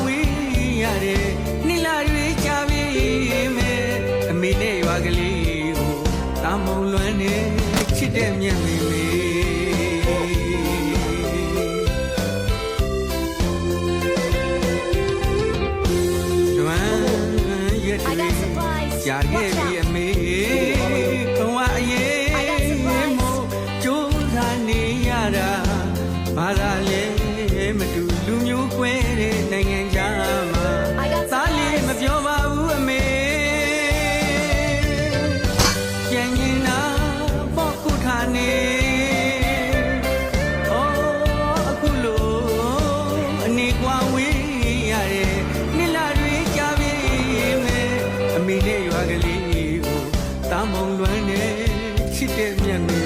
ဝေးရတယ်နိလာတွေကြပြီမဲ့အမေနဲ့ရွာကလေးကိုတာမုံလွမ်းနေချစ်တဲ့မြတ်မေမေလွမ်းရက်တွေကြာခဲ့ပြီအမေဘဝအရေးမို့ကြိုးစားနေရတာဘာသာလဲမတူလူမျိုးကွဲတဲ့နိုင်ငံခြားမှာသားလေးမပြောပါဘူးအမေကြံရင်နာပေါ့ခုထားနေအခုလိုအနေကွာဝေးရတယ်နိလာတွေကြပြီမဲ့အမေနဲ့ရွာကလေးကိုတာမုံလွမ်းနေချစ်တဲ့မြတ်မေ